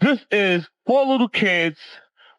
This is 4 little kids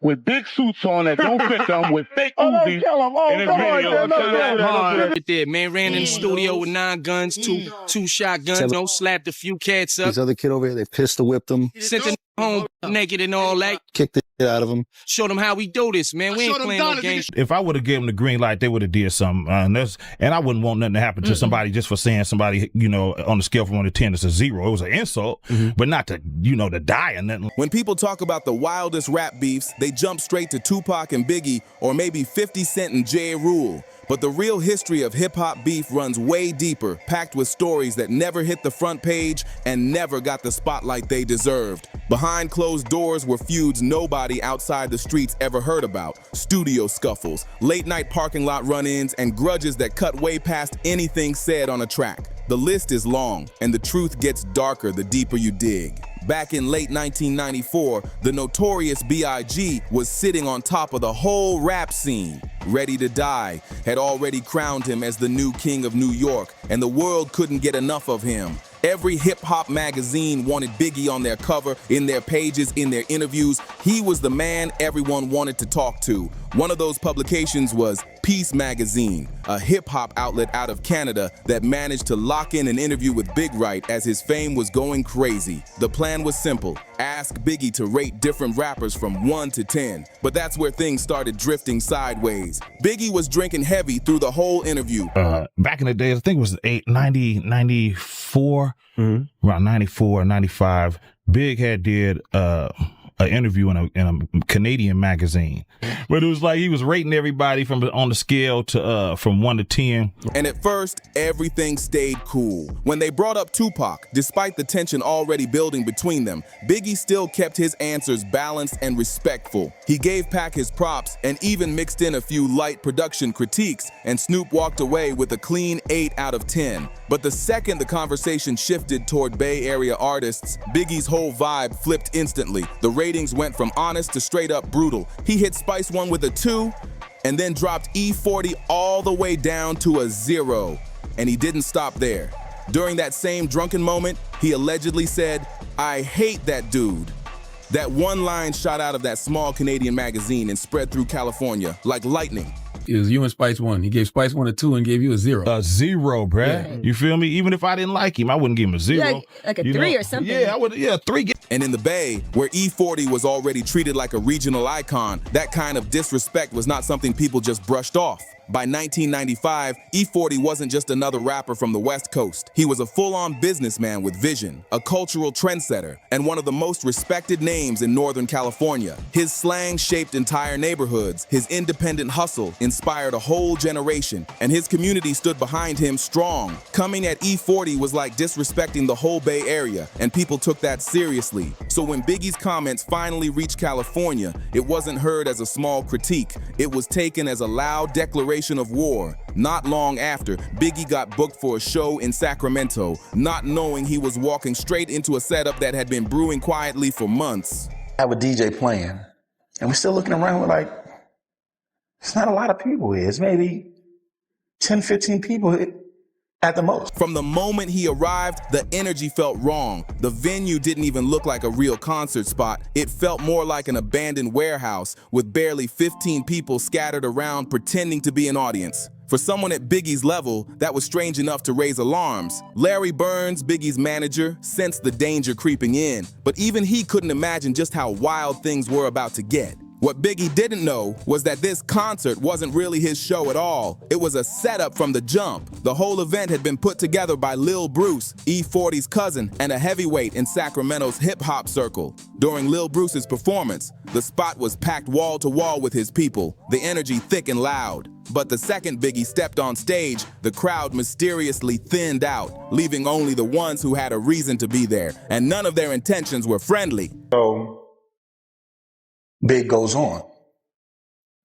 with big suits on that don't fit them with fake Uzis in this video. Right there, man, ran in the studio with 9 guns, two shotguns, slapped a few cats up. This other kid over here, they pistol whipped him. Sent him home naked and all that. Kicked the shit out of him. Showed them how we do this, man. We ain't playing no games. If I would have given them the green light, they would have did something. And I wouldn't want nothing to happen to somebody just for saying somebody, you know, on the scale from 1 to 10, it's a 0. It was an insult, but not to, you know, to die or nothing. When people talk about the wildest rap beefs, they jump straight to Tupac and Biggie or maybe 50 Cent and J. Rule. But the real history of hip-hop beef runs way deeper, packed with stories that never hit the front page and never got the spotlight they deserved. Behind closed doors were feuds nobody outside the streets ever heard about, studio scuffles, late-night parking lot run-ins, and grudges that cut way past anything said on a track. The list is long, and the truth gets darker the deeper you dig. Back in late 1994, the notorious B.I.G. was sitting on top of the whole rap scene. Ready to Die had already crowned him as the new king of New York, and the world couldn't get enough of him. Every hip-hop magazine wanted Biggie on their cover, in their pages, in their interviews. He was the man everyone wanted to talk to. One of those publications was Peace Magazine, a hip-hop outlet out of Canada that managed to lock in an interview with Big Right as his fame was going crazy. The plan was simple: ask Biggie to rate different rappers from 1 to 10. But that's where things started drifting sideways. Biggie was drinking heavy through the whole interview. Back in the days, I think it was 94, around 94, 95, Big had did an interview in a Canadian magazine, but it was like he was rating everybody on the scale to from 1 to 10. And at first, everything stayed cool. When they brought up Tupac, despite the tension already building between them, Biggie still kept his answers balanced and respectful. He gave Pac his props and even mixed in a few light production critiques, and Snoop walked away with a clean 8 out of 10. But the second the conversation shifted toward Bay Area artists, Biggie's whole vibe flipped instantly. The ratings went from honest to straight up brutal. He hit Spice One with a 2 and then dropped E40 all the way down to a 0. And he didn't stop there. During that same drunken moment, he allegedly said, "I hate that dude." That one line shot out of that small Canadian magazine and spread through California like lightning. It was you and Spice One. He gave Spice One a 2 and gave you a 0. A 0, bruh. Yeah. You feel me? Even if I didn't like him, I wouldn't give him a 0. Like a 3 or something. Yeah, I would. Yeah, 3. And in the Bay, where E40 was already treated like a regional icon, that kind of disrespect was not something people just brushed off. By 1995, E40 wasn't just another rapper from the West Coast. He was a full-on businessman with vision, a cultural trendsetter, and one of the most respected names in Northern California. His slang shaped entire neighborhoods. His independent hustle inspired a whole generation, and his community stood behind him strong. Coming at E40 was like disrespecting the whole Bay Area, and people took that seriously. So when Biggie's comments finally reached California, it wasn't heard as a small critique. It was taken as a loud declaration of war. Not long after, Biggie got booked for a show in Sacramento, not knowing he was walking straight into a setup that had been brewing quietly for months. I have a DJ playing, and we're still looking around, we're like, it's not a lot of people here. It's maybe 10, 15 people here at the most. From the moment he arrived, the energy felt wrong. The venue didn't even look like a real concert spot. It felt more like an abandoned warehouse with barely 15 people scattered around pretending to be an audience. For someone at Biggie's level, that was strange enough to raise alarms. Larry Burns, Biggie's manager, sensed the danger creeping in, but even he couldn't imagine just how wild things were about to get. What Biggie didn't know was that this concert wasn't really his show at all. It was a setup from the jump. The whole event had been put together by Lil Bruce, E40's cousin, and a heavyweight in Sacramento's hip-hop circle. During Lil Bruce's performance, the spot was packed wall to wall with his people, the energy thick and loud. But the second Biggie stepped on stage, the crowd mysteriously thinned out, leaving only the ones who had a reason to be there, and none of their intentions were friendly. So Big goes on.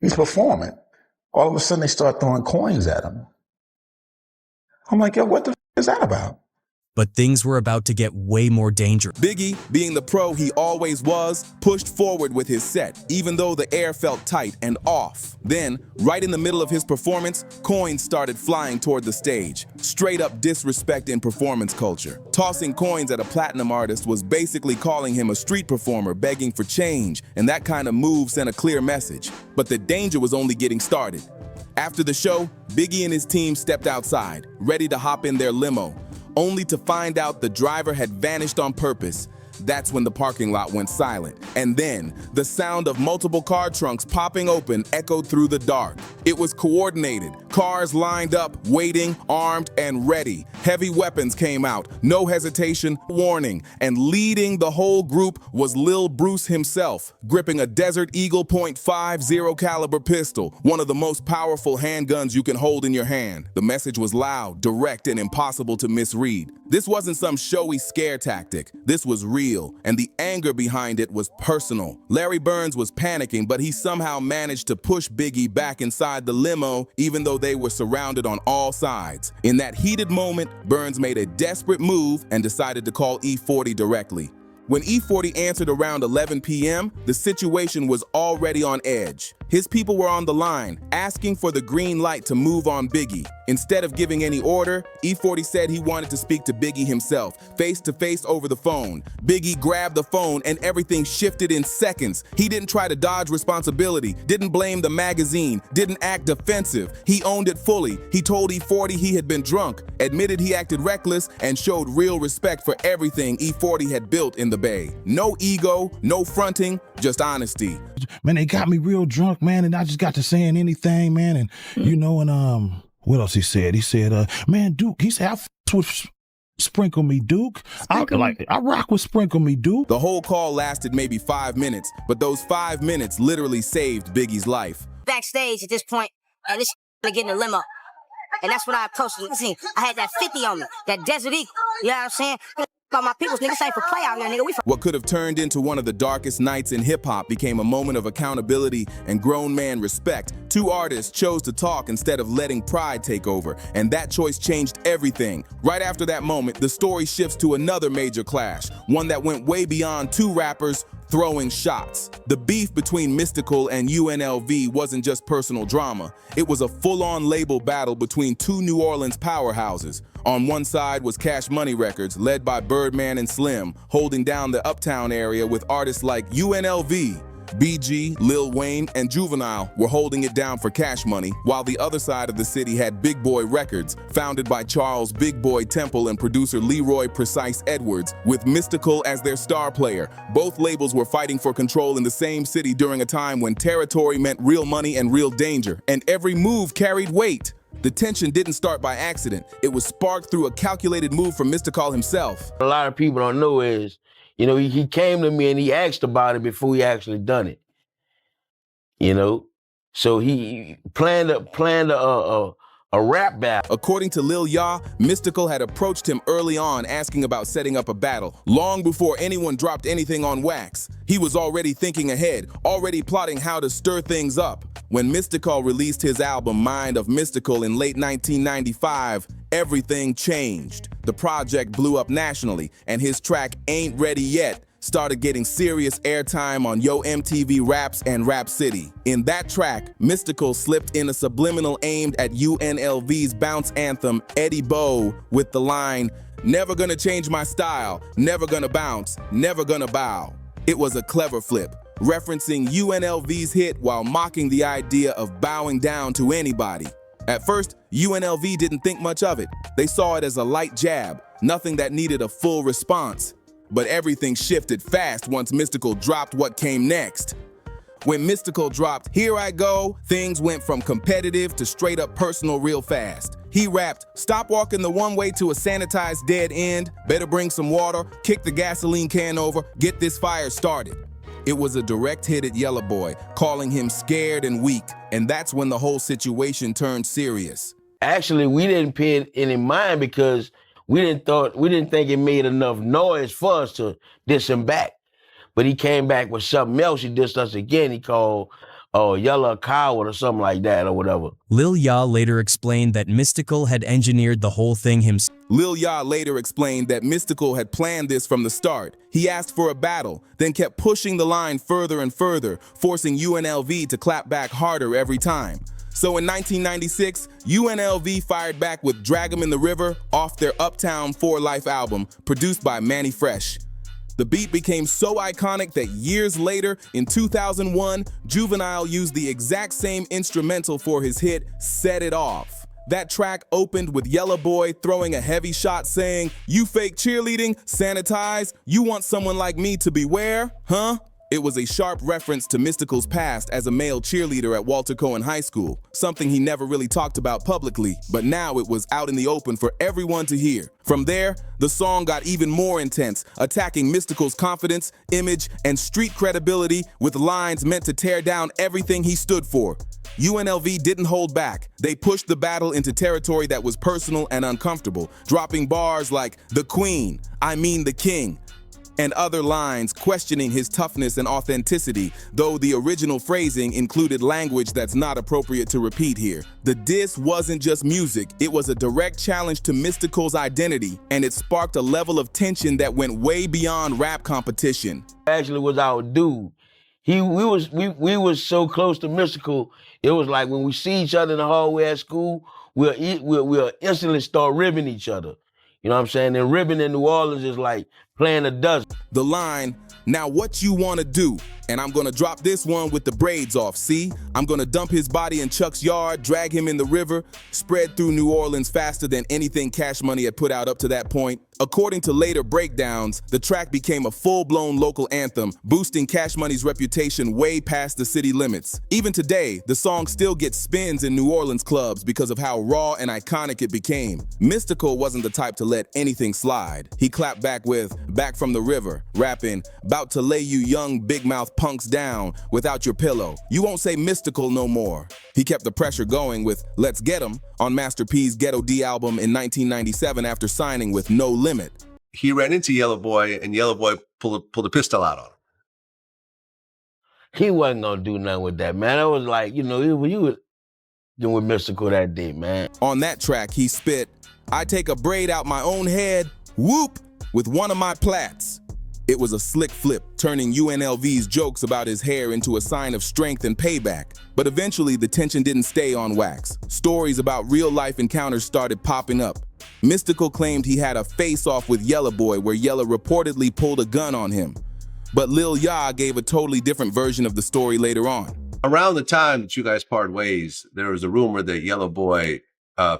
He's performing. All of a sudden, they start throwing coins at him. I'm like, yo, what the f is that about? but things were about to get way more dangerous. Biggie, being the pro he always was, pushed forward with his set, even though the air felt tight and off. Then, right in the middle of his performance, coins started flying toward the stage. Straight up disrespect in performance culture. Tossing coins at a platinum artist was basically calling him a street performer begging for change, and that kind of move sent a clear message. But the danger was only getting started. After the show, Biggie and his team stepped outside, ready to hop in their limo, only to find out the driver had vanished on purpose. That's when the parking lot went silent. And then, the sound of multiple car trunks popping open echoed through the dark. It was coordinated. Cars lined up, waiting, armed, and ready. Heavy weapons came out, no hesitation, warning. And leading the whole group was Lil Bruce himself, gripping a Desert Eagle .50 caliber pistol, one of the most powerful handguns you can hold in your hand. The message was loud, direct, and impossible to misread. This wasn't some showy scare tactic. This was real, and the anger behind it was personal. Larry Burns was panicking, but he somehow managed to push Biggie back inside the limo, even though they were surrounded on all sides. In that heated moment, Burns made a desperate move and decided to call E40 directly. When E40 answered around 11 p.m., the situation was already on edge. His people were on the line, asking for the green light to move on Biggie. Instead of giving any order, E40 said he wanted to speak to Biggie himself, face to face over the phone. Biggie grabbed the phone and everything shifted in seconds. He didn't try to dodge responsibility, didn't blame the magazine, didn't act defensive. He owned it fully. He told E40 he had been drunk, admitted he acted reckless, and showed real respect for everything E40 had built in the Bay. No ego, no fronting, just honesty. Man, they got me real drunk, man, and I just got to saying anything, man, and you know, and what else he said? He said, man, Duke, he said, I f with Sprinkle Me Duke. I rock with Sprinkle Me Duke. The whole call lasted maybe 5 minutes, but those 5 minutes literally saved Biggie's life. Backstage at this point, this to get in the limo. And that's when I approached him. Listen, I had that 50 on me, that Desert Eagle. You know what I'm saying? About my people's niggas ain't for play out here, nigga. What could have turned into one of the darkest nights in hip-hop became a moment of accountability and grown man respect. Two artists chose to talk instead of letting pride take over, and that choice changed everything. Right after that moment, the story shifts to another major clash, one that went way beyond two rappers throwing shots. The beef between Mystikal and UNLV wasn't just personal drama. It was a full-on label battle between two New Orleans powerhouses. On one side was Cash Money Records, led by Birdman and Slim, holding down the Uptown area with artists like UNLV. BG, Lil Wayne, and Juvenile were holding it down for Cash Money, while the other side of the city had Big Boy Records, founded by Charles Big Boy Temple and producer Leroy Precise Edwards, with Mystikal as their star player. Both labels were fighting for control in the same city during a time when territory meant real money and real danger, and every move carried weight. The tension didn't start by accident. It was sparked through a calculated move from Mystikal himself. A lot of people don't know is, you know, he came to me and he asked about it before he actually done it. You know, so he planned a rap battle. According to Lil Ya, Mystikal had approached him early on asking about setting up a battle, long before anyone dropped anything on wax. He was already thinking ahead, already plotting how to stir things up. When Mystikal released his album Mind of Mystikal in late 1995, everything changed. The project blew up nationally, and his track Ain't Ready Yet started getting serious airtime on Yo MTV Raps and Rap City. In that track, Mystikal slipped in a subliminal aimed at UNLV's bounce anthem, Eddie Bo, with the line, "Never gonna change my style, never gonna bounce, never gonna bow." It was a clever flip, referencing UNLV's hit while mocking the idea of bowing down to anybody. At first, UNLV didn't think much of it. They saw it as a light jab, nothing that needed a full response. But everything shifted fast once Mystikal dropped what came next. When Mystikal dropped Here I Go, things went from competitive to straight up personal real fast. He rapped, "Stop walking the one way to a sanitized dead end, better bring some water, kick the gasoline can over, get this fire started." It was a direct hit at Yellow Boy, calling him scared and weak, and that's when the whole situation turned serious. Actually, we didn't pay it any mind because we didn't think it made enough noise for us to diss him back. But he came back with something else. He dissed us again. He called Yella a coward or something like that or whatever. Lil Ya later explained that Mystikal had engineered the whole thing himself. Lil Ya later explained that Mystikal had planned this from the start. He asked for a battle, then kept pushing the line further and further, forcing UNLV to clap back harder every time. So in 1996, UNLV fired back with Drag 'Em in the River off their Uptown For Life album, produced by Manny Fresh. The beat became so iconic that years later, in 2001, Juvenile used the exact same instrumental for his hit, Set It Off. That track opened with Yella Boy throwing a heavy shot saying, "You fake cheerleading, sanitize, you want someone like me to beware, huh?" It was a sharp reference to Mystikal's past as a male cheerleader at Walter Cohen High School, something he never really talked about publicly, but now it was out in the open for everyone to hear. From there, the song got even more intense, attacking Mystikal's confidence, image, and street credibility with lines meant to tear down everything he stood for. UNLV didn't hold back. They pushed the battle into territory that was personal and uncomfortable, dropping bars like "the Queen," "I mean the King," and other lines questioning his toughness and authenticity, though the original phrasing included language that's not appropriate to repeat here. The diss wasn't just music, it was a direct challenge to Mystikal's identity, and it sparked a level of tension that went way beyond rap competition. Actually was our dude. We was so close to Mystikal, it was like when we see each other in the hallway at school, we'll instantly start ribbing each other. You know what I'm saying? And ribbing in New Orleans is like playing a dozen. The line, "Now what you wanna do?" And I'm gonna drop this one with the braids off, see? I'm gonna dump his body in Chuck's yard, drag him in the river, spread through New Orleans faster than anything Cash Money had put out up to that point. According to later breakdowns, the track became a full-blown local anthem, boosting Cash Money's reputation way past the city limits. Even today, the song still gets spins in New Orleans clubs because of how raw and iconic it became. Mystikal wasn't the type to let anything slide. He clapped back with "Back from the River," rapping, "About to lay you young big mouth punks down without your pillow. You won't say Mystikal no more." He kept the pressure going with "Let's Get 'Em" on Master P's Ghetto D album in 1997 after signing with No Limit. He ran into Yella Boy, and Yella Boy pulled a pistol out on him. He wasn't gonna do nothing with that, man. I was like, you know, you was doing with Mystikal that day, man. On that track, he spit, "I take a braid out my own head, whoop, with one of my plaits." It was a slick flip, turning UNLV's jokes about his hair into a sign of strength and payback. But eventually, the tension didn't stay on wax. Stories about real-life encounters started popping up. Mystikal claimed he had a face-off with Yella Boy where Yella reportedly pulled a gun on him. But Lil Ya gave a totally different version of the story later on. Around the time that you guys parted ways, there was a rumor that Yella Boy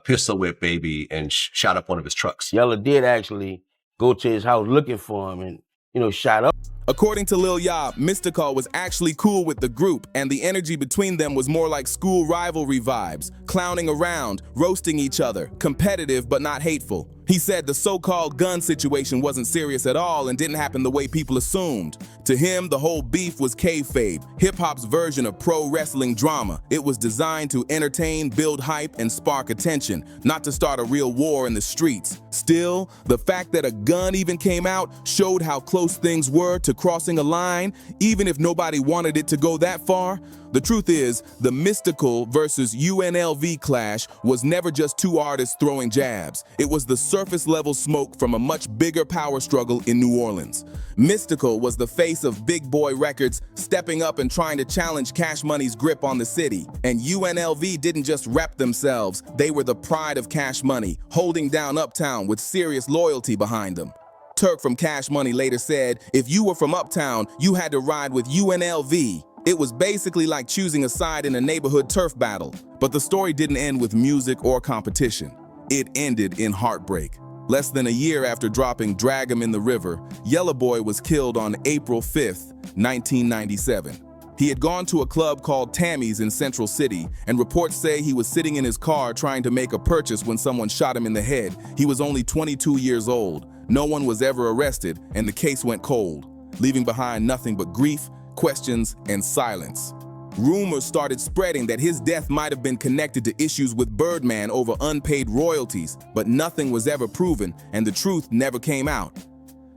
pistol whipped Baby and shot up one of his trucks. Yella did actually go to his house looking for him and, you know, shot up. According to Lil Ya, Mystikal was actually cool with the group, and the energy between them was more like school rivalry vibes, clowning around, roasting each other, competitive but not hateful. He said the so-called gun situation wasn't serious at all and didn't happen the way people assumed. To him, the whole beef was kayfabe, hip-hop's version of pro wrestling drama. It was designed to entertain, build hype, and spark attention, not to start a real war in the streets. Still, the fact that a gun even came out showed how close things were to crossing a line, even if nobody wanted it to go that far. The truth is, the Mystikal versus UNLV clash was never just two artists throwing jabs. It was the surface-level smoke from a much bigger power struggle in New Orleans. Mystikal was the face of Big Boy Records, stepping up and trying to challenge Cash Money's grip on the city. And UNLV didn't just rep themselves, they were the pride of Cash Money, holding down Uptown with serious loyalty behind them. Turk from Cash Money later said, if you were from Uptown, you had to ride with UNLV. It was basically like choosing a side in a neighborhood turf battle. But the story didn't end with music or competition. It ended in heartbreak. Less than a year after dropping Drag 'Em in the River, Yella Boy was killed on April 5th, 1997. He had gone to a club called Tammy's in Central City, and reports say he was sitting in his car trying to make a purchase when someone shot him in the head. He was only 22 years old. No one was ever arrested, and the case went cold, leaving behind nothing but grief, questions, and silence. Rumors started spreading that his death might have been connected to issues with Birdman over unpaid royalties, but nothing was ever proven, and the truth never came out.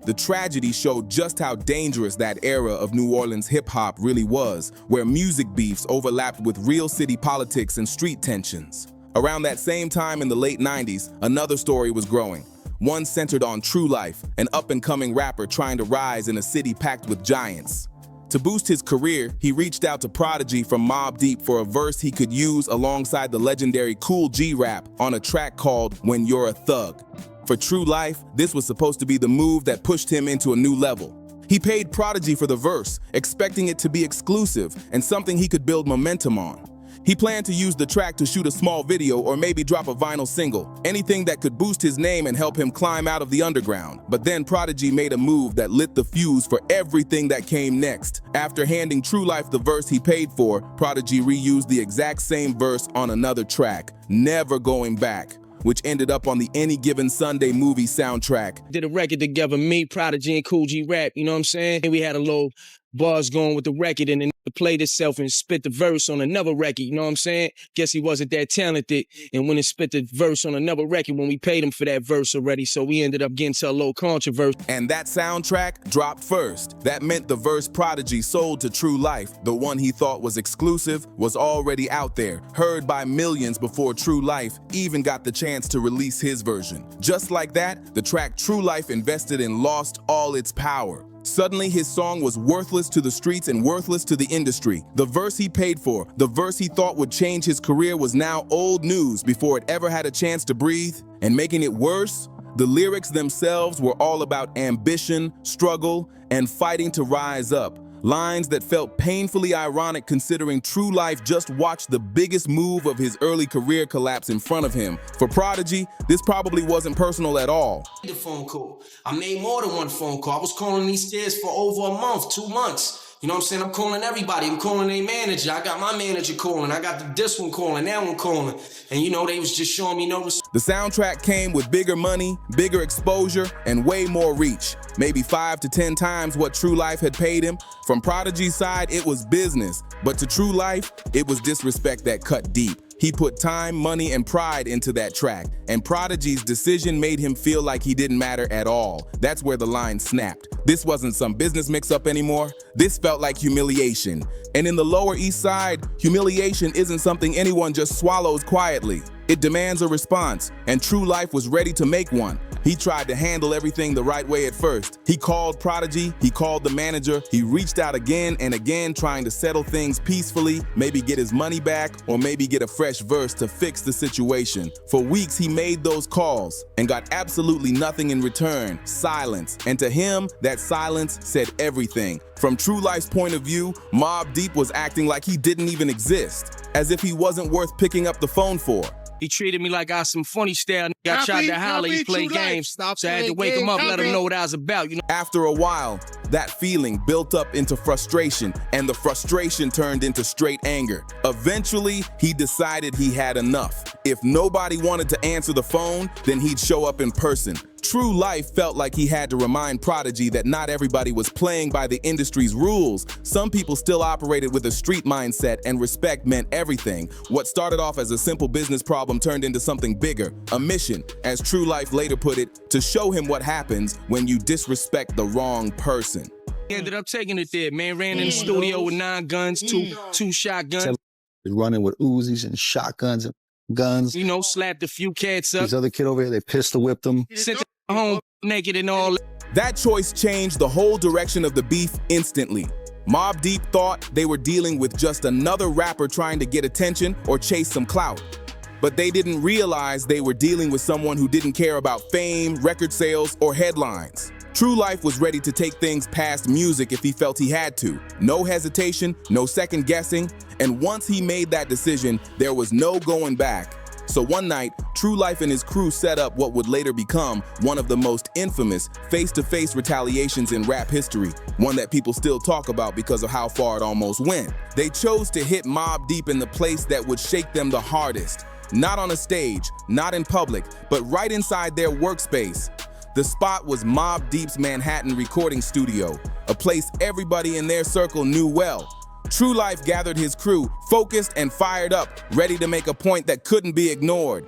the tragedy showed just how dangerous that era of New Orleans hip-hop really was, where music beefs overlapped with real city politics and street tensions. Around that same time in the late 90s, another story was growing. One centered on True Life, an up-and-coming rapper trying to rise in a city packed with giants. To boost his career, he reached out to Prodigy from Mobb Deep for a verse he could use alongside the legendary Cool G rap on a track called When You're a Thug. For True Life, this was supposed to be the move that pushed him into a new level. He paid Prodigy for the verse, expecting it to be exclusive and something he could build momentum on. He planned to use the track to shoot a small video or maybe drop a vinyl single, anything that could boost his name and help him climb out of the underground. But then Prodigy made a move that lit the fuse for everything that came next. After handing True Life the verse he paid for, Prodigy reused the exact same verse on another track, Never Going Back, which ended up on the Any Given Sunday movie soundtrack. Did a record together, me, Prodigy, and Cool G Rap, you know what I'm saying? And we had a little bars going with the record, and then played itself and spit the verse on another record, you know what I'm saying? Guess he wasn't that talented and went and spit the verse on another record when we paid him for that verse already, so we ended up getting to a little controversy. And that soundtrack dropped first. That meant the verse Prodigy sold to True Life, the one he thought was exclusive, was already out there, heard by millions before True Life even got the chance to release his version. Just like that, the track True Life invested and lost all its power. Suddenly, his song was worthless to the streets and worthless to the industry. The verse he paid for, the verse he thought would change his career, was now old news before it ever had a chance to breathe. And making it worse, the lyrics themselves were all about ambition, struggle, and fighting to rise up. Lines that felt painfully ironic considering True Life just watched the biggest move of his early career collapse in front of him. For Prodigy, this probably wasn't personal at all. The phone call. I made more than one phone call. I was calling these kids for over a month, 2 months. You know what I'm saying? I'm calling everybody. I'm calling their manager. I got my manager calling. I got this one calling, that one calling. And you know, they was just showing me no respect. The soundtrack came with bigger money, bigger exposure, and way more reach. Maybe 5 to 10 times what True Life had paid him. From Prodigy's side, it was business. But to True Life, it was disrespect that cut deep. He put time, money, and pride into that track, and Prodigy's decision made him feel like he didn't matter at all. That's where the line snapped. This wasn't some business mix-up anymore. This felt like humiliation. And in the Lower East Side, humiliation isn't something anyone just swallows quietly. It demands a response, and True Life was ready to make one. He tried to handle everything the right way at first. He called Prodigy, he called the manager, he reached out again and again trying to settle things peacefully, maybe get his money back, or maybe get a fresh verse to fix the situation. For weeks he made those calls and got absolutely nothing in return, silence. And to him, that silence said everything. From True Life's point of view, Mobb Deep was acting like he didn't even exist, as if he wasn't worth picking up the phone for. He treated me like I was some funny style. I tried to holler, he played games. So I had to wake him up, let him know what I was about, you know. After a while, that feeling built up into frustration, and the frustration turned into straight anger. Eventually, he decided he had enough. If nobody wanted to answer the phone, then he'd show up in person. True Life felt like he had to remind Prodigy that not everybody was playing by the industry's rules. Some people still operated with a street mindset, and respect meant everything. What started off as a simple business problem turned into something bigger, a mission, as True Life later put it, to show him what happens when you disrespect the wrong person. He ended up taking it there, man. Ran in the studio with 9 guns, two shotguns. Running with Uzis and shotguns and guns. You know, slapped a few cats up. These other kid over here, they pistol whipped them. Sent them home naked and all. That choice changed the whole direction of the beef instantly. Mobb Deep thought they were dealing with just another rapper trying to get attention or chase some clout. But they didn't realize they were dealing with someone who didn't care about fame, record sales, or headlines. True Life was ready to take things past music if he felt he had to. No hesitation, no second guessing, and once he made that decision, there was no going back. So one night, True Life and his crew set up what would later become one of the most infamous face-to-face retaliations in rap history, one that people still talk about because of how far it almost went. They chose to hit Mobb Deep in the place that would shake them the hardest. Not on a stage, not in public, but right inside their workspace. The spot was Mobb Deep's Manhattan recording studio, a place everybody in their circle knew well. True Life gathered his crew, focused and fired up, ready to make a point that couldn't be ignored.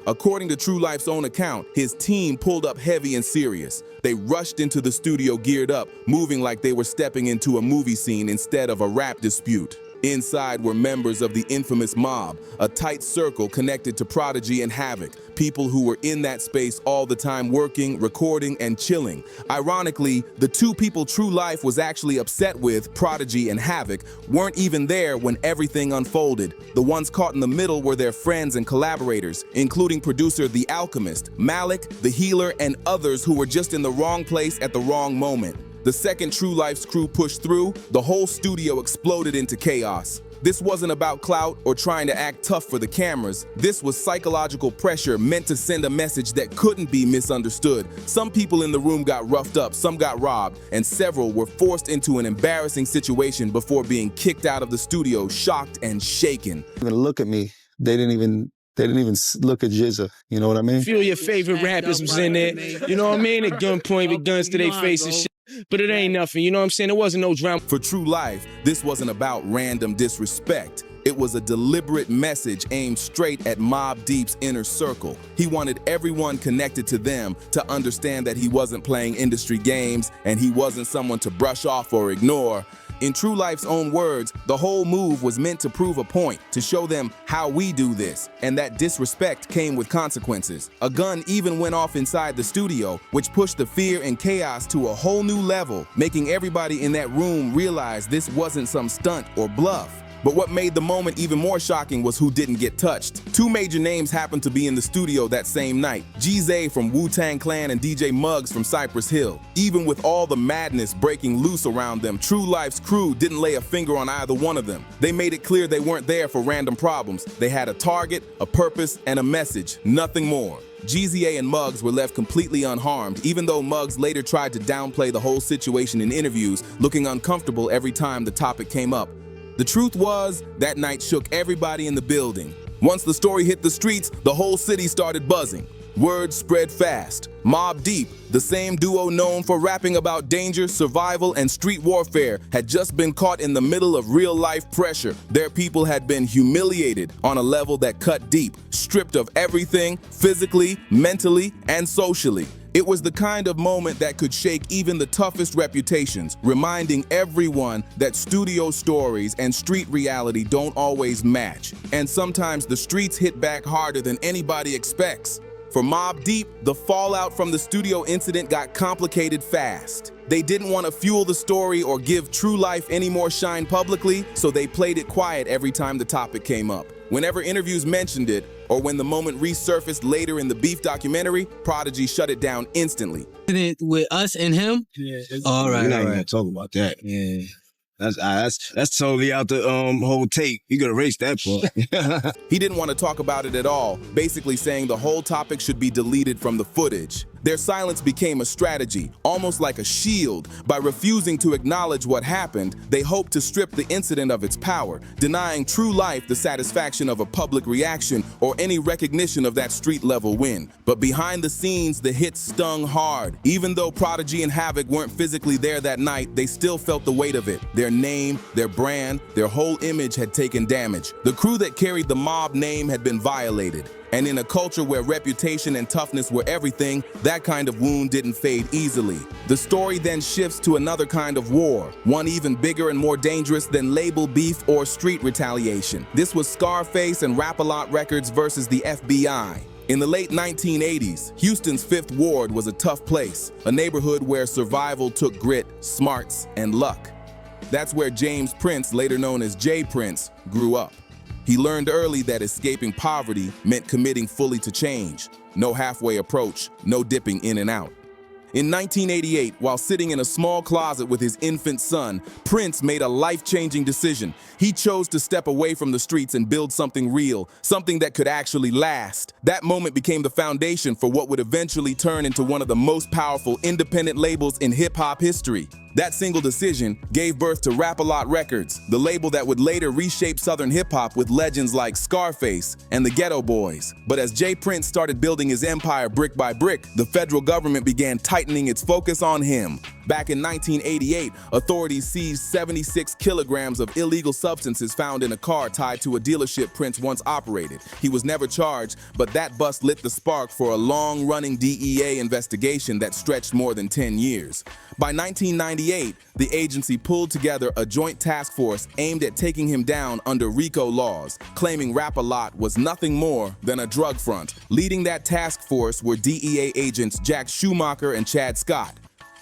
According to True Life's own account, his team pulled up heavy and serious. They rushed into the studio geared up, moving like they were stepping into a movie scene instead of a rap dispute. Inside were members of the infamous Mobb, a tight circle connected to Prodigy and Havoc, people who were in that space all the time working, recording, and chilling. Ironically, the two people True Life was actually upset with, Prodigy and Havoc, weren't even there when everything unfolded. The ones caught in the middle were their friends and collaborators, including producer The Alchemist, Malik, The Healer, and others who were just in the wrong place at the wrong moment. The second True Life's crew pushed through, the whole studio exploded into chaos. This wasn't about clout or trying to act tough for the cameras. This was psychological pressure meant to send a message that couldn't be misunderstood. Some people in the room got roughed up, some got robbed, and several were forced into an embarrassing situation before being kicked out of the studio, shocked and shaken. Even look at me. They didn't even look at Jizza, you know what I mean? A few of your favorite rappers was in there, you know what I mean? At gunpoint with guns to their face and shit. But it ain't nothing, you know what I'm saying? There wasn't no drama. For True Life, this wasn't about random disrespect. It was a deliberate message aimed straight at Mobb Deep's inner circle. He wanted everyone connected to them to understand that he wasn't playing industry games and he wasn't someone to brush off or ignore. In True Life's own words, the whole move was meant to prove a point, to show them how we do this, and that disrespect came with consequences. A gun even went off inside the studio, which pushed the fear and chaos to a whole new level, making everybody in that room realize this wasn't some stunt or bluff. But what made the moment even more shocking was who didn't get touched. Two major names happened to be in the studio that same night. G-Zay from Wu-Tang Clan and DJ Muggs from Cypress Hill. Even with all the madness breaking loose around them, True Life's crew didn't lay a finger on either one of them. They made it clear they weren't there for random problems. They had a target, a purpose, and a message, nothing more. G-Zay and Muggs were left completely unharmed, even though Muggs later tried to downplay the whole situation in interviews, looking uncomfortable every time the topic came up. The truth was, that night shook everybody in the building. Once the story hit the streets, the whole city started buzzing. Word spread fast. Mobb Deep, the same duo known for rapping about danger, survival, and street warfare, had just been caught in the middle of real-life pressure. Their people had been humiliated on a level that cut deep, stripped of everything, physically, mentally, and socially. It was the kind of moment that could shake even the toughest reputations, reminding everyone that studio stories and street reality don't always match. And sometimes the streets hit back harder than anybody expects. For Mobb Deep, the fallout from the studio incident got complicated fast. They didn't want to fuel the story or give True Life any more shine publicly, so they played it quiet every time the topic came up. Whenever interviews mentioned it, or when the moment resurfaced later in the Beef documentary, Prodigy shut it down instantly. With us and him? Yeah. All right. We're not even gonna talk about that. Yeah. That's totally out the whole tape. You gotta erase that part. He didn't want to talk about it at all, basically saying the whole topic should be deleted from the footage. Their silence became a strategy, almost like a shield. By refusing to acknowledge what happened, they hoped to strip the incident of its power, denying True Life the satisfaction of a public reaction or any recognition of that street-level win. But behind the scenes, the hit stung hard. Even though Prodigy and Havoc weren't physically there that night, they still felt the weight of it. Their name, their brand, their whole image had taken damage. The crew that carried the Mobb name had been violated. And in a culture where reputation and toughness were everything, that kind of wound didn't fade easily. The story then shifts to another kind of war, one even bigger and more dangerous than label beef or street retaliation. This was Scarface and Rap-A-Lot Records versus the FBI. In the late 1980s, Houston's Fifth Ward was a tough place, a neighborhood where survival took grit, smarts, and luck. That's where James Prince, later known as J. Prince, grew up. He learned early that escaping poverty meant committing fully to change. No halfway approach, no dipping in and out. In 1988, while sitting in a small closet with his infant son, Prince made a life-changing decision. He chose to step away from the streets and build something real, something that could actually last. That moment became the foundation for what would eventually turn into one of the most powerful independent labels in hip-hop history. That single decision gave birth to Rap-A-Lot Records, the label that would later reshape Southern hip-hop with legends like Scarface and the Ghetto Boys. But as J. Prince started building his empire brick by brick, the federal government began tightening its focus on him. Back in 1988, authorities seized 76 kilograms of illegal substances found in a car tied to a dealership Prince once operated. He was never charged, but that bust lit the spark for a long-running DEA investigation that stretched more than 10 years. By 1998, the agency pulled together a joint task force aimed at taking him down under RICO laws, claiming Rap-A-Lot was nothing more than a drug front. Leading that task force were DEA agents Jack Schumacher and Chad Scott.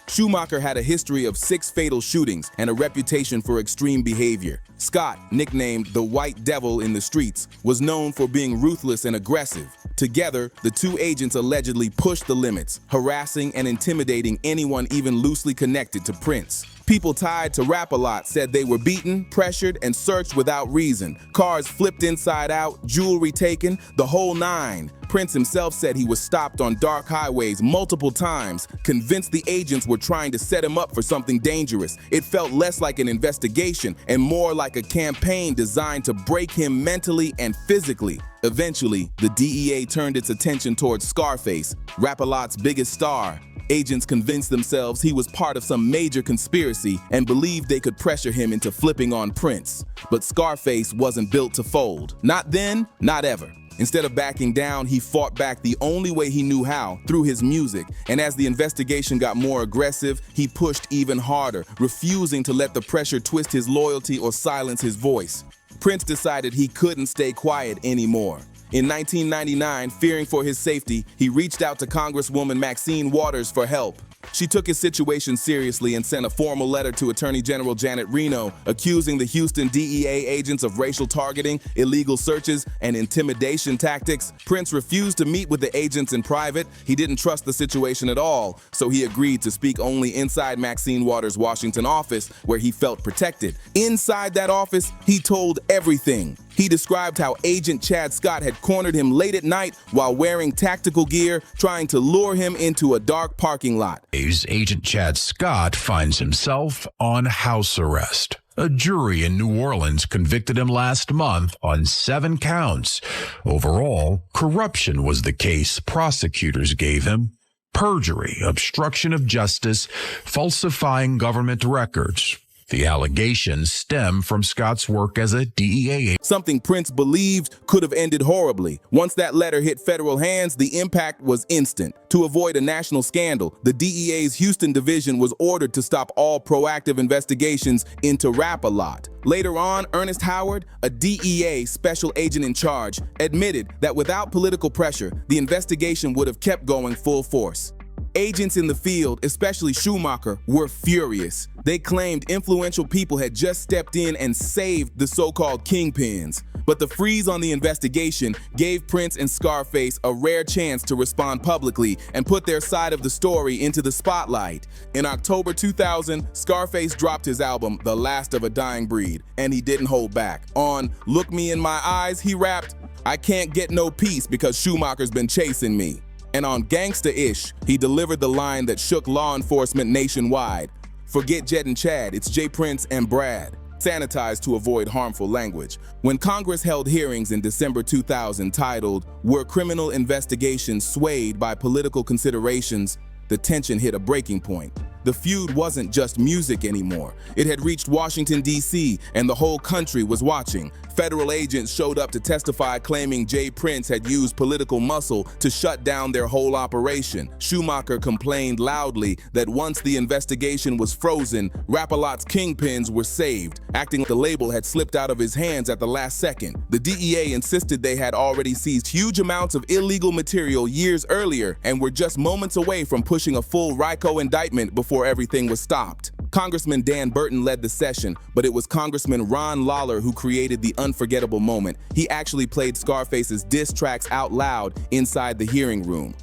Schumacher had a history of 6 fatal shootings and a reputation for extreme behavior. Scott, nicknamed the White Devil in the streets, was known for being ruthless and aggressive. Together, the two agents allegedly pushed the limits, harassing and intimidating anyone even loosely connected to Prince. People tied to Rap-A-Lot said they were beaten, pressured, and searched without reason. Cars flipped inside out, jewelry taken, the whole nine. Prince himself said he was stopped on dark highways multiple times, convinced the agents were trying to set him up for something dangerous. It felt less like an investigation and more like a campaign designed to break him mentally and physically. Eventually, the DEA turned its attention towards Scarface, Rap-A-Lot's biggest star. Agents convinced themselves he was part of some major conspiracy and believed they could pressure him into flipping on Prince. But Scarface wasn't built to fold. Not then, not ever. Instead of backing down, he fought back the only way he knew how, through his music. And as the investigation got more aggressive, he pushed even harder, refusing to let the pressure twist his loyalty or silence his voice. Prince decided he couldn't stay quiet anymore. In 1999, fearing for his safety, he reached out to Congresswoman Maxine Waters for help. She took his situation seriously and sent a formal letter to Attorney General Janet Reno, accusing the Houston DEA agents of racial targeting, illegal searches, and intimidation tactics. Prince refused to meet with the agents in private. He didn't trust the situation at all, so he agreed to speak only inside Maxine Waters' Washington office, where he felt protected. Inside that office, he told everything. He described how Agent Chad Scott had cornered him late at night while wearing tactical gear, trying to lure him into a dark parking lot. Agent Chad Scott finds himself on house arrest. A jury in New Orleans convicted him last month on 7 counts. Overall, corruption was the case prosecutors gave him. Perjury, obstruction of justice, falsifying government records. The allegations stem from Scott's work as a DEA agent. Something Prince believed could have ended horribly. Once that letter hit federal hands, the impact was instant. To avoid a national scandal, the DEA's Houston division was ordered to stop all proactive investigations into Rap-A-Lot. Later on, Ernest Howard, a DEA special agent in charge, admitted that without political pressure, the investigation would have kept going full force. Agents in the field, especially Schumacher, were furious. They claimed influential people had just stepped in and saved the so-called kingpins. But the freeze on the investigation gave Prince and Scarface a rare chance to respond publicly and put their side of the story into the spotlight. In October 2000, Scarface dropped his album, The Last of a Dying Breed, and he didn't hold back. On Look Me in My Eyes, he rapped, "I can't get no peace because Schumacher's been chasing me." And on Gangsta-ish, he delivered the line that shook law enforcement nationwide. Forget Jet and Chad, it's J. Prince and Brad. Sanitized to avoid harmful language. When Congress held hearings in December 2000 titled, "Were Criminal Investigations Swayed by Political Considerations?" the tension hit a breaking point. The feud wasn't just music anymore. It had reached Washington, D.C., and the whole country was watching. Federal agents showed up to testify, claiming J. Prince had used political muscle to shut down their whole operation. Schumacher complained loudly that once the investigation was frozen, Rap-A-Lot's kingpins were saved, acting like the label had slipped out of his hands at the last second. The DEA insisted they had already seized huge amounts of illegal material years earlier and were just moments away from pushing a full RICO indictment before everything was stopped. Congressman Dan Burton led the session, but it was Congressman Ron Lawler who created the unforgettable moment. He actually played Scarface's diss tracks out loud inside the hearing room.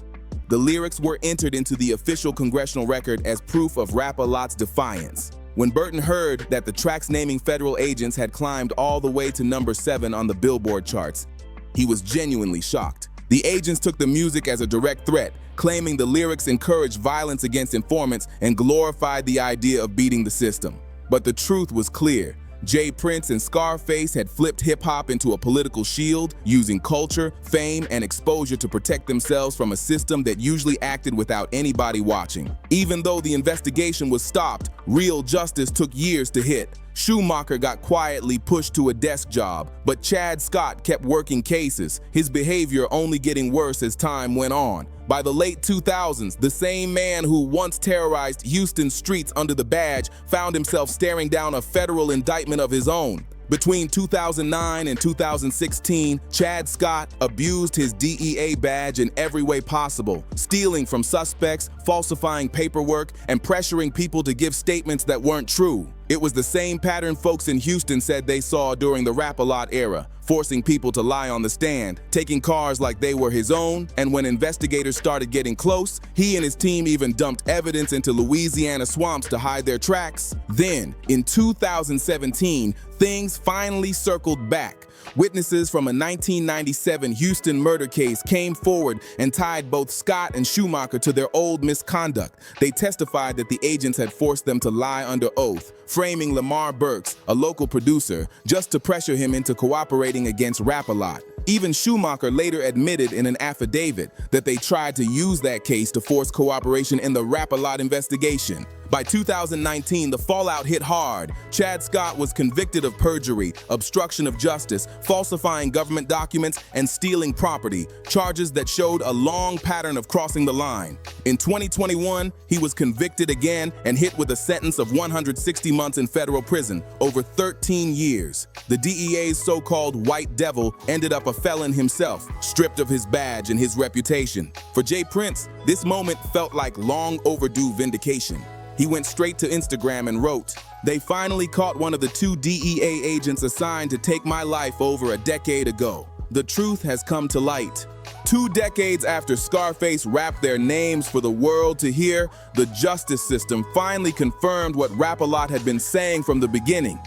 The lyrics were entered into the official congressional record as proof of Rap-A-Lot's defiance. When Burton heard that the tracks naming federal agents had climbed all the way to number 7 on the Billboard charts, he was genuinely shocked. The agents took the music as a direct threat, claiming the lyrics encouraged violence against informants and glorified the idea of beating the system. But the truth was clear. Jay Prince and Scarface had flipped hip-hop into a political shield, using culture, fame, and exposure to protect themselves from a system that usually acted without anybody watching. Even though the investigation was stopped, real justice took years to hit. Schumacher got quietly pushed to a desk job, but Chad Scott kept working cases, his behavior only getting worse as time went on. By the late 2000s, the same man who once terrorized Houston streets under the badge found himself staring down a federal indictment of his own. Between 2009 and 2016, Chad Scott abused his DEA badge in every way possible, stealing from suspects, falsifying paperwork, and pressuring people to give statements that weren't true. It was the same pattern folks in Houston said they saw during the Rap-A-Lot era, forcing people to lie on the stand, taking cars like they were his own, and when investigators started getting close, he and his team even dumped evidence into Louisiana swamps to hide their tracks. Then, in 2017, things finally circled back. Witnesses from a 1997 Houston murder case came forward and tied both Scott and Schumacher to their old misconduct. They testified that the agents had forced them to lie under oath, framing Lamar Burks, a local producer, just to pressure him into cooperating against Rap-A-Lot. Even Schumacher later admitted in an affidavit that they tried to use that case to force cooperation in the Rap-A-Lot investigation. By 2019, the fallout hit hard. Chad Scott was convicted of perjury, obstruction of justice, falsifying government documents, and stealing property, charges that showed a long pattern of crossing the line. In 2021, he was convicted again and hit with a sentence of 160 months in federal prison, over 13 years. The DEA's so-called White Devil ended up a felon himself, stripped of his badge and his reputation. For Jay Prince, this moment felt like long overdue vindication. He went straight to Instagram and wrote, "They finally caught one of the 2 DEA agents assigned to take my life over a decade ago. The truth has come to light." 2 decades after Scarface rapped their names for the world to hear, the justice system finally confirmed what Rap-A-Lot had been saying from the beginning.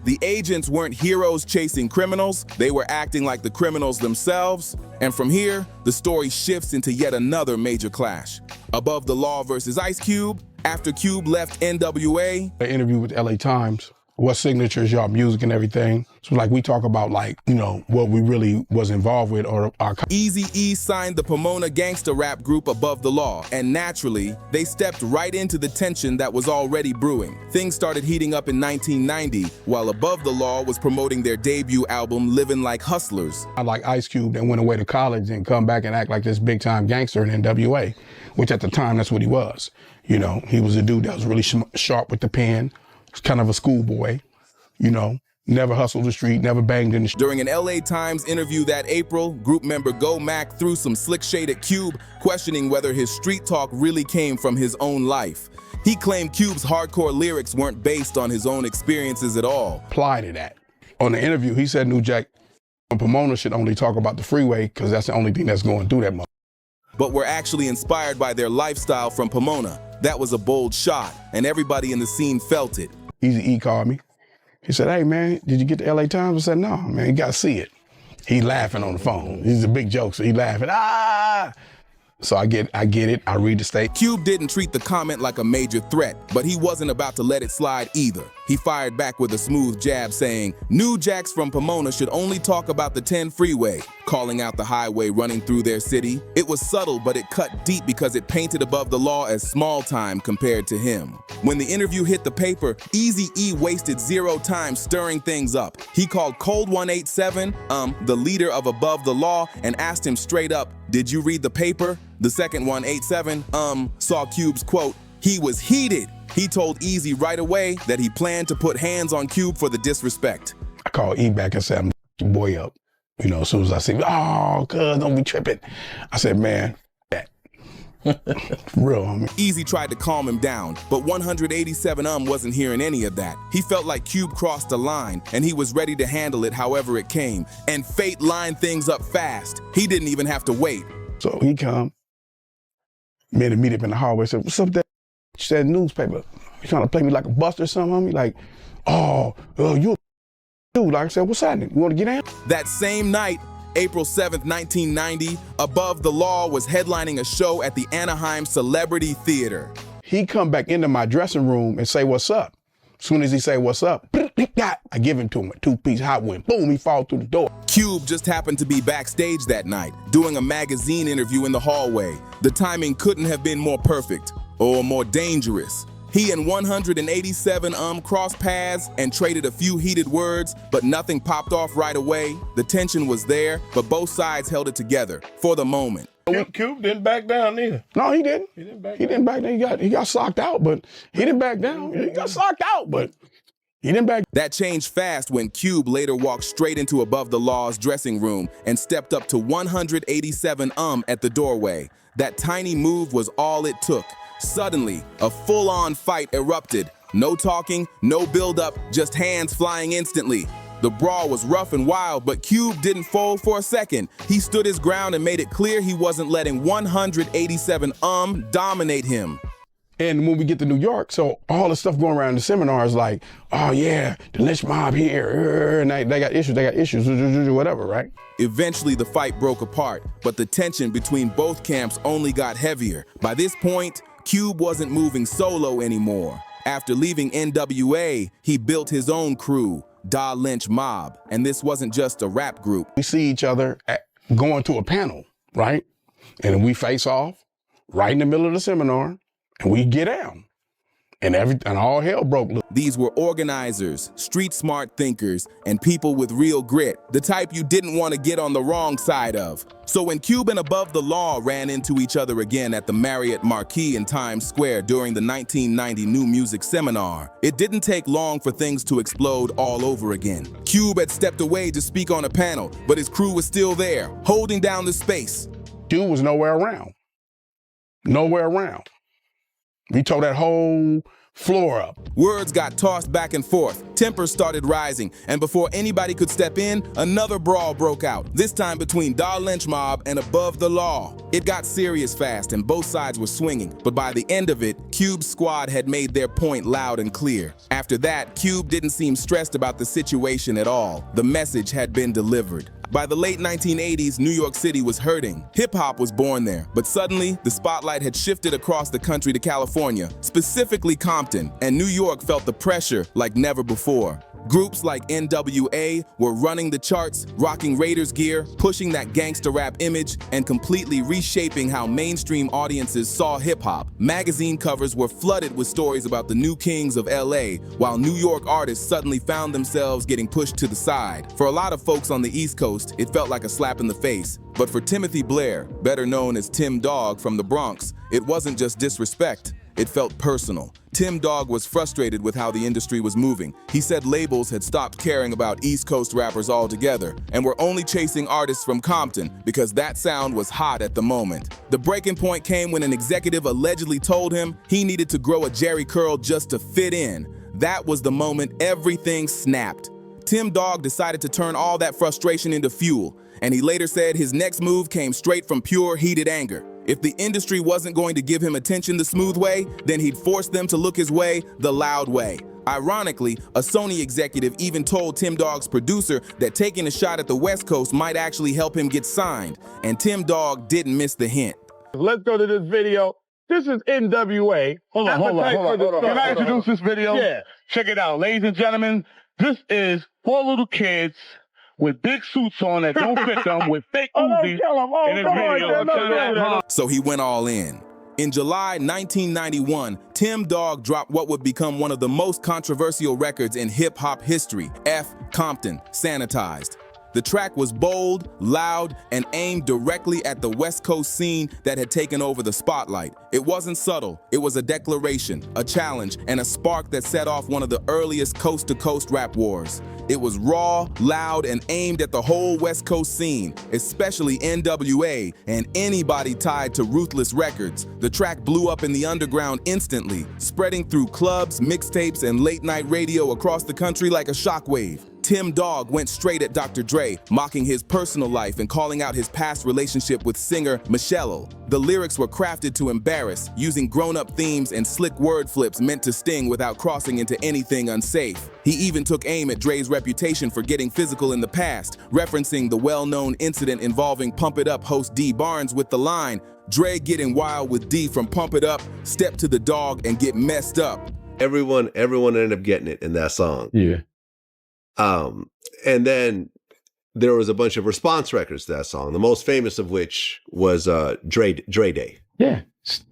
The agents weren't heroes chasing criminals, they were acting like the criminals themselves. And from here, the story shifts into yet another major clash. Above the Law versus Ice Cube. After Cube left NWA, an interview with LA Times, what signatures, y'all music and everything. So like we talk about like, you know, what we really was involved with or our... Eazy-E signed the Pomona gangsta rap group Above the Law, and naturally, they stepped right into the tension that was already brewing. Things started heating up in 1990, while Above the Law was promoting their debut album, Living Like Hustlers. I like Ice Cube that went away to college and come back and act like this big time gangster in NWA, which at the time, that's what he was. You know, he was a dude that was really sharp with the pen, kind of a schoolboy, you know, never hustled the street, never banged in the street. During an LA Times interview that April, group member Go Mac threw some slick shade at Cube, questioning whether his street talk really came from his own life. He claimed Cube's hardcore lyrics weren't based on his own experiences at all. Apply to that. On the interview, he said New Jack Pomona should only talk about the freeway because that's the only thing that's going through that mother. But were actually inspired by their lifestyle from Pomona. That was a bold shot, and everybody in the scene felt it. Eazy-E called me. He said, "Hey man, did you get the LA Times?" I said, "No, man, you gotta see it." He laughing on the phone. He's a big joke, so he laughing, ah! So I get it, I read the statement. Cube didn't treat the comment like a major threat, but he wasn't about to let it slide either. He fired back with a smooth jab saying, "New Jacks from Pomona should only talk about the 10 freeway," calling out the highway running through their city. It was subtle, but it cut deep because it painted Above the Law as small time compared to him. When the interview hit the paper, Eazy-E wasted zero time stirring things up. He called Cold 187, the leader of Above the Law, and asked him straight up, "Did you read the paper?" The second 187, saw Cube's quote. He was heated. He told Eazy right away that he planned to put hands on Cube for the disrespect. I called E back and said, "I'm your boy up." You know, as soon as I said, "Oh, cuz, don't be tripping." I said, "Man, that." Real, homie. Eazy tried to calm him down, but 187 wasn't hearing any of that. He felt like Cube crossed the line, and he was ready to handle it however it came. And fate lined things up fast. He didn't even have to wait. So he come, made a meet up in the hallway, said, "What's up there?" She said, "Newspaper. You trying to play me like a buster or something, homie?" Like, oh, you dude. Like I said, "What's happening? You want to get in?" That same night, April 7th, 1990, Above the Law was headlining a show at the Anaheim Celebrity Theater. He come back into my dressing room and say, "What's up?" As soon as he say, what's up? I give him to him a 2-piece hot one. Boom, he fall through the door. Cube just happened to be backstage that night, doing a magazine interview in the hallway. The timing couldn't have been more perfect, or more dangerous. He and 187 crossed paths and traded a few heated words, but nothing popped off right away. The tension was there, but both sides held it together, for the moment. Cube didn't back down either. No, he didn't. He didn't back He didn't back down. He got socked out, but he didn't back down. He got socked out, but he didn't back. That changed fast when Cube later walked straight into Above the Law's dressing room and stepped up to 187 at the doorway. That tiny move was all it took. Suddenly, a full-on fight erupted. No talking, no build-up, just hands flying instantly. The brawl was rough and wild, but Cube didn't fold for a second. He stood his ground and made it clear he wasn't letting 187 dominate him. And when we get to New York, so all the stuff going around the seminars like, oh yeah, the lynch mob here, and they got issues, whatever, right? Eventually the fight broke apart, but the tension between both camps only got heavier. By this point, Cube wasn't moving solo anymore. After leaving NWA, he built his own crew, Da Lynch Mobb, and this wasn't just a rap group. We see each other going to a panel, right? And we face off right in the middle of the seminar, and we get down. And all hell broke loose. These were organizers, street-smart thinkers, and people with real grit, the type you didn't want to get on the wrong side of. So when Cube and Above the Law ran into each other again at the Marriott Marquis in Times Square during the 1990 New Music Seminar, it didn't take long for things to explode all over again. Cube had stepped away to speak on a panel, but his crew was still there, holding down the space. Dude was nowhere around. Nowhere around. We tore that whole floor up. Words got tossed back and forth, tempers started rising, and before anybody could step in, another brawl broke out, this time between Da Lynch Mobb and Above the Law. It got serious fast and both sides were swinging, but by the end of it, Cube's squad had made their point loud and clear. After that, Cube didn't seem stressed about the situation at all. The message had been delivered. By the late 1980s, New York City was hurting. Hip-hop was born there, but suddenly, the spotlight had shifted across the country to California, specifically Compton, and New York felt the pressure like never before. Groups like NWA were running the charts, rocking Raiders gear, pushing that gangster rap image, and completely reshaping how mainstream audiences saw hip-hop. Magazine covers were flooded with stories about the new kings of LA, while New York artists suddenly found themselves getting pushed to the side. For a lot of folks on the East Coast, it felt like a slap in the face. But for Timothy Blair, better known as Tim Dog from the Bronx, it wasn't just disrespect. It felt personal. Tim Dog was frustrated with how the industry was moving. He said labels had stopped caring about East Coast rappers altogether and were only chasing artists from Compton because that sound was hot at the moment. The breaking point came when an executive allegedly told him he needed to grow a jerry curl just to fit in. That was the moment everything snapped. Tim Dog decided to turn all that frustration into fuel, and he later said his next move came straight from pure heated anger. If the industry wasn't going to give him attention the smooth way, then he'd force them to look his way the loud way. Ironically, a Sony executive even told Tim Dog's producer that taking a shot at the West Coast might actually help him get signed, and Tim Dog didn't miss the hint. Let's go to this video. This is NWA. Hold on. Can I introduce this video? Yeah. Check it out, ladies and gentlemen. This is 4 little kids with big suits on that don't fit them with fake Uzis in his video. So he went all in. In July 1991, Tim Dog dropped what would become one of the most controversial records in hip-hop history, F. Compton, Sanitized. The track was bold, loud, and aimed directly at the West Coast scene that had taken over the spotlight. It wasn't subtle, it was a declaration, a challenge, and a spark that set off one of the earliest coast-to-coast rap wars. It was raw, loud, and aimed at the whole West Coast scene, especially NWA and anybody tied to Ruthless Records. The track blew up in the underground instantly, spreading through clubs, mixtapes, and late-night radio across the country like a shockwave. Tim Dog went straight at Dr. Dre, mocking his personal life and calling out his past relationship with singer Mystikal. The lyrics were crafted to embarrass, using grown-up themes and slick word flips meant to sting without crossing into anything unsafe. He even took aim at Dre's reputation for getting physical in the past, referencing the well-known incident involving Pump It Up host D. Barnes with the line, "Dre getting wild with D from Pump It Up, step to the dog and get messed up." Everyone ended up getting it in that song. Yeah. And then there was a bunch of response records to that song, the most famous of which was Dre Day. Yeah,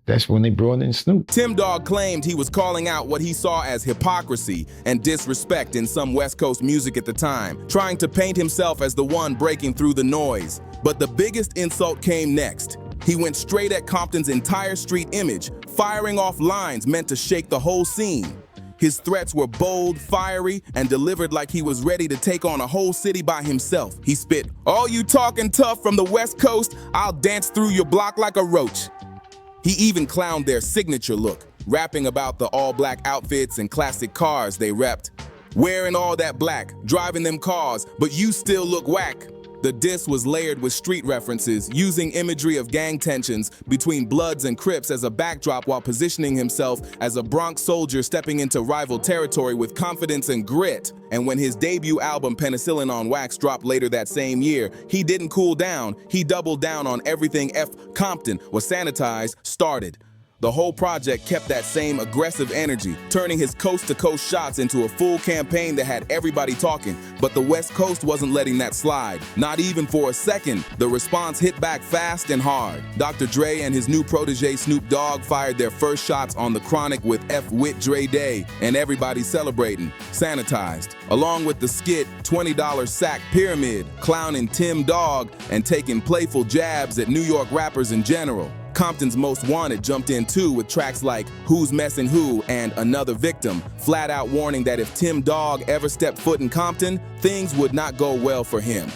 that's when they brought in Snoop. Tim Dog claimed he was calling out what he saw as hypocrisy and disrespect in some West Coast music at the time, trying to paint himself as the one breaking through the noise. But the biggest insult came next. He went straight at Compton's entire street image, firing off lines meant to shake the whole scene. His threats were bold, fiery, and delivered like he was ready to take on a whole city by himself. He spit, "All you talking tough from the West Coast, I'll dance through your block like a roach." He even clowned their signature look, rapping about the all-black outfits and classic cars they repped. Wearing all that black, driving them cars, but you still look whack. The diss was layered with street references, using imagery of gang tensions between Bloods and Crips as a backdrop while positioning himself as a Bronx soldier stepping into rival territory with confidence and grit. And when his debut album Penicillin on Wax dropped later that same year, he didn't cool down. He doubled down on everything F. Compton was sanitized started. The whole project kept that same aggressive energy, turning his coast-to-coast shots into a full campaign that had everybody talking. But the West Coast wasn't letting that slide, not even for a second. The response hit back fast and hard. Dr. Dre and his new protege Snoop Dogg fired their first shots on the Chronic with F. Wit Dre Day, and everybody's celebrating, sanitized. Along with the skit $20 Sack Pyramid, clowning Tim Dog and taking playful jabs at New York rappers in general. Compton's Most Wanted jumped in too with tracks like Who's Messin' Who and Another Victim, flat out warning that if Tim Dog ever stepped foot in Compton, things would not go well for him.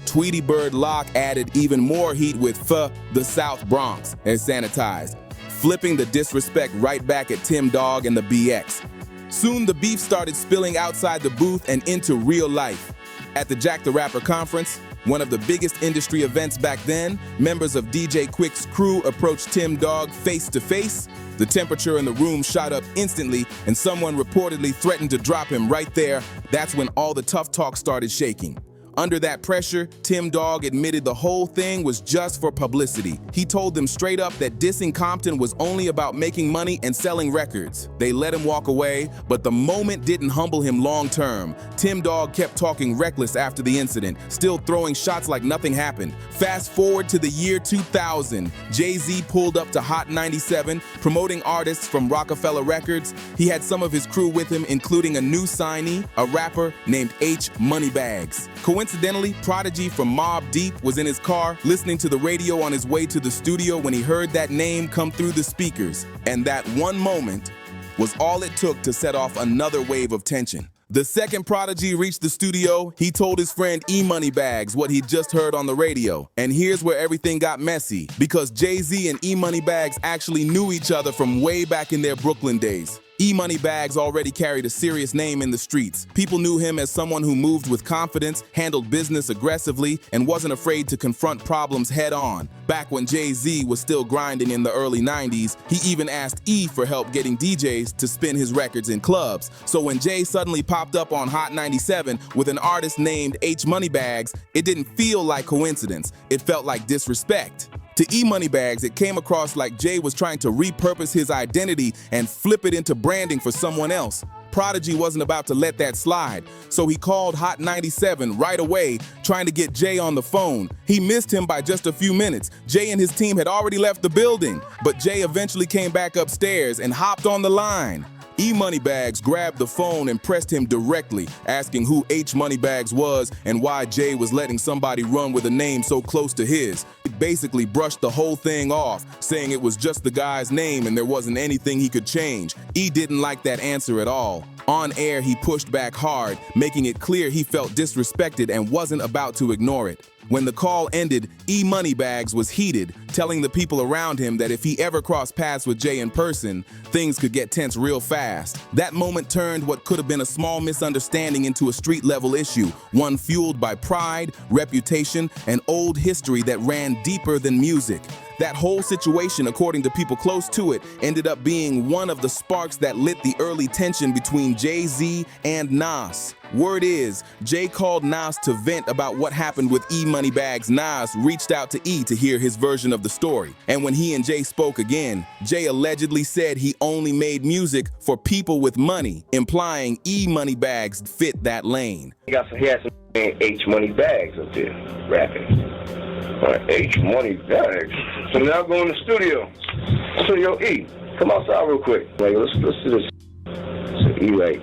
Tweety Bird Locke added even more heat with the South Bronx as sanitized, flipping the disrespect right back at Tim Dog and the BX. Soon the beef started spilling outside the booth and into real life. At the Jack the Rapper conference, one of the biggest industry events back then, members of DJ Quick's crew approached Tim Dog face to face. The temperature in the room shot up instantly, and someone reportedly threatened to drop him right there. That's when all the tough talk started shaking. Under that pressure, Tim Dog admitted the whole thing was just for publicity. He told them straight up that dissing Compton was only about making money and selling records. They let him walk away, but the moment didn't humble him long term. Tim Dog kept talking reckless after the incident, still throwing shots like nothing happened. Fast forward to the year 2000, Jay-Z pulled up to Hot 97, promoting artists from Rockefeller Records. He had some of his crew with him, including a new signee, a rapper named H. Moneybags. Coincidentally, Prodigy from Mobb Deep was in his car listening to the radio on his way to the studio when he heard that name come through the speakers. And that one moment was all it took to set off another wave of tension. The second Prodigy reached the studio, he told his friend E Moneybags what he'd just heard on the radio. And here's where everything got messy, because Jay-Z and E Moneybags actually knew each other from way back in their Brooklyn days. E Moneybags already carried a serious name in the streets. People knew him as someone who moved with confidence, handled business aggressively, and wasn't afraid to confront problems head on. Back when Jay-Z was still grinding in the early 90s, he even asked E for help getting DJs to spin his records in clubs. So when Jay suddenly popped up on Hot 97 with an artist named H Moneybags, it didn't feel like coincidence. It felt like disrespect. To E Moneybags, it came across like Jay was trying to repurpose his identity and flip it into branding for someone else. Prodigy wasn't about to let that slide, so he called Hot 97 right away, trying to get Jay on the phone. He missed him by just a few minutes. Jay and his team had already left the building, but Jay eventually came back upstairs and hopped on the line. E Moneybags grabbed the phone and pressed him directly, asking who H Moneybags was and why Jay was letting somebody run with a name so close to his. It basically brushed the whole thing off, saying it was just the guy's name and there wasn't anything he could change. E didn't like that answer at all. On air, he pushed back hard, making it clear he felt disrespected and wasn't about to ignore it. When the call ended, E Moneybags was heated, telling the people around him that if he ever crossed paths with Jay in person, things could get tense real fast. That moment turned what could have been a small misunderstanding into a street-level issue, one fueled by pride, reputation, and old history that ran deeper than music. That whole situation, according to people close to it, ended up being one of the sparks that lit the early tension between Jay-Z and Nas. Word is, Jay called Nas to vent about what happened with E-Moneybags. Nas reached out to E to hear his version of the story. And when he and Jay spoke again, Jay allegedly said he only made music for people with money, implying E-Moneybags fit that lane. He had some H-Moneybags up there rapping. H-Moneybags. So now go in the studio. So yo, E, come outside real quick. Like, let's do this. So E, like,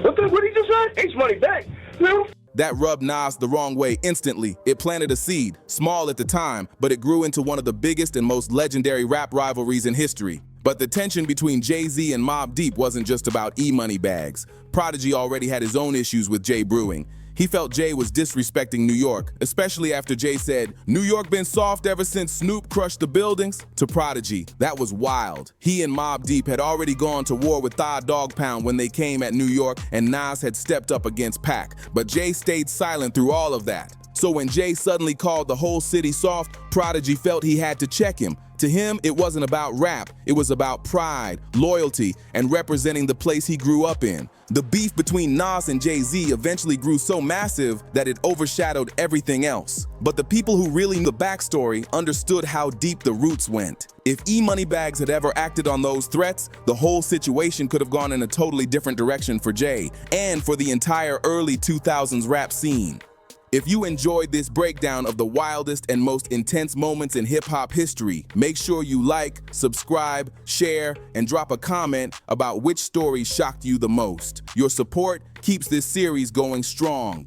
what did he just say? H-Moneybags. No. That rubbed Nas the wrong way instantly. It planted a seed, small at the time, but it grew into one of the biggest and most legendary rap rivalries in history. But the tension between Jay-Z and Mobb Deep wasn't just about E-Moneybags. Prodigy already had his own issues with Jay brewing. He felt Jay was disrespecting New York, especially after Jay said, "New York been soft ever since Snoop crushed the buildings." To Prodigy, that was wild. He and Mobb Deep had already gone to war with Thigh Dog Pound when they came at New York, and Nas had stepped up against Pac. But Jay stayed silent through all of that. So when Jay suddenly called the whole city soft, Prodigy felt he had to check him. To him, it wasn't about rap, it was about pride, loyalty, and representing the place he grew up in. The beef between Nas and Jay-Z eventually grew so massive that it overshadowed everything else. But the people who really knew the backstory understood how deep the roots went. If E-Moneybags had ever acted on those threats, the whole situation could have gone in a totally different direction for Jay, and for the entire early 2000s rap scene. If you enjoyed this breakdown of the wildest and most intense moments in hip-hop history, make sure you like, subscribe, share, and drop a comment about which story shocked you the most. Your support keeps this series going strong.